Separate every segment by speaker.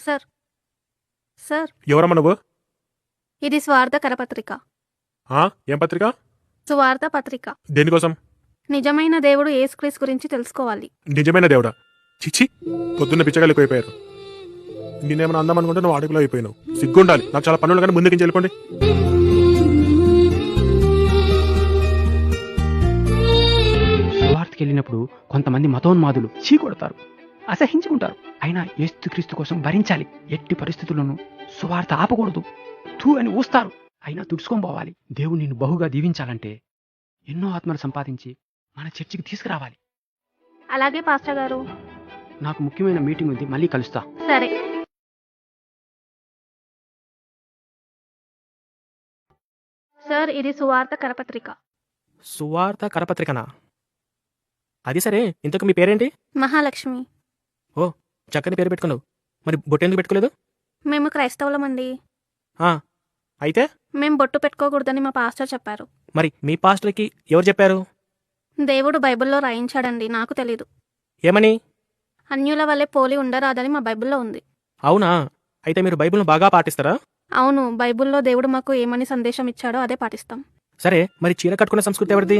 Speaker 1: Sir sir
Speaker 2: ఎవరమ్మా నువ్వు?
Speaker 1: ఇది స్వార్థ కరపత్రిక.
Speaker 2: ఏం పత్రిక?
Speaker 1: సువార్త పత్రిక.
Speaker 2: దేనికోసం?
Speaker 1: నిజమైన దేవుడు యేసుక్రీస్తు గురించి తెలుసుకోవాలి.
Speaker 2: నిజమైన దేవుడా? చిచ్చి, పొద్దున్న పిచ్చగాళ్ళు ఎక్కువైపోయారు. నేనేమైనా అందం అనుకుంటే నువ్వు అడుగులో అయిపోయినావు. సిగ్గుండాలి. నాకు చాలా పనులు కానీ ముందుకి వెళ్ళిపోండి.
Speaker 3: సువార్తకి వెళ్ళినప్పుడు కొంతమంది మతోన్మాదులు చీకొడతారు, అసహించుకుంటారు. అయినా యేసుక్రీస్తు కోసం భరించాలి. ఎట్టి పరిస్థితుల్లోనూ సువార్త ఆపకూడదు. తూ అని ఊస్తారు. అయినా తుడుచుకొని పోవాలి. దేవుడు నిన్ను బహుగా దీవించాలంటే ఎన్నో ఆత్మలు సంపాదించి మన చర్చికి తీసుకురావాలి.
Speaker 1: అలాగే పాస్టర్ గారు.
Speaker 3: నాకు ముఖ్యమైన మీటింగ్ ఉంది, మళ్ళీ కలుస్తా.
Speaker 1: సరే. సార్ ఇది సువార్త కరపత్రిక.
Speaker 4: సువార్త కరపత్రికనా? అది సరే, ఇంతకు మీ పేరేంటి?
Speaker 1: మహాలక్ష్మి.
Speaker 4: చక్కని పేరు పెట్టుకున్నావు. మరి బొట్టు ఎందుకు పెట్టుకోలేదు?
Speaker 1: మేము క్రైస్తవులమండి.
Speaker 4: అయితే
Speaker 1: మేము బొట్టు పెట్టుకోకూడదని మా పాస్టర్ చెప్పారు.
Speaker 4: మరి మీ పాస్టర్కి ఎవరు చెప్పారు?
Speaker 1: దేవుడు బైబిల్లో రాయించాడండి, నాకు తెలీదు.
Speaker 4: ఏమని?
Speaker 1: అన్యుల వల్లే పోలి ఉండరాదని మా బైబిల్లో ఉంది.
Speaker 4: అవునా? అయితే మీరు బైబిల్ను బాగా పాటిస్తారా?
Speaker 1: అవును, బైబిల్లో దేవుడు మాకు ఏమని సందేశం ఇచ్చాడో అదే పాటిస్తాం.
Speaker 4: సరే, మరి చీర కట్టుకున్న సంస్కృతి ఎవరిది?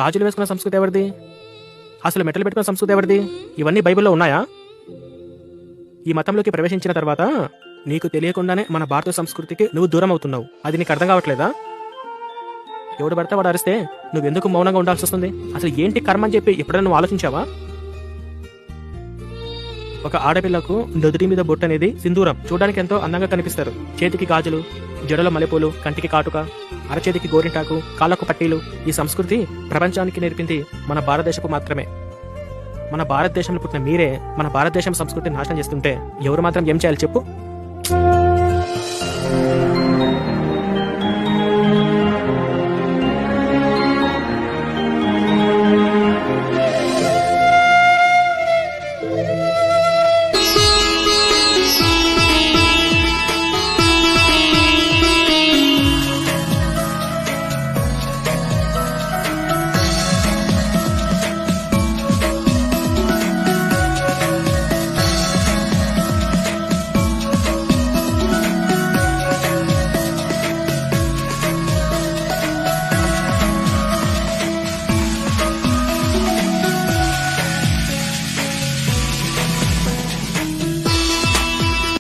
Speaker 4: గాజులు వేసుకున్న సంస్కృతి ఎవరిది? అసలు మెట్టలు పెట్టుకున్న సంస్కృతి ఎవరిది? ఇవన్నీ బైబిల్లో ఉన్నాయా? ఈ మతంలోకి ప్రవేశించిన తర్వాత నీకు తెలియకుండానే మన భారత సంస్కృతికి నువ్వు దూరం అవుతున్నావు. అది నీకు అర్థం కావట్లేదా? ఎవడు పడితే వాడు అరిస్తే నువ్వెందుకు మౌనంగా ఉండాల్సి వస్తుంది? అసలు ఏంటి కర్మ అని చెప్పి ఎప్పుడైనా నువ్వు ఆలోచించావా? ఒక ఆడపిల్లకు నుదుటి మీద బొట్టు అనేది సింధూరం. చూడడానికి ఎంతో అందంగా కనిపిస్తారు. చేతికి గాజులు, జడలో మల్లెపూలు, కంటికి కాటుక, అరచేతికి గోరింటాకు, కాళ్ళకు పట్టీలు. ఈ సంస్కృతి ప్రపంచానికి నేర్పింది మన భారతదేశపు మాత్రమే. మన భారతదేశంలో పుట్టిన మీరే మన భారతదేశం సంస్కృతిని నాశనం చేస్తుంటే ఎవరు మాత్రం ఏం చేయాలి చెప్పు?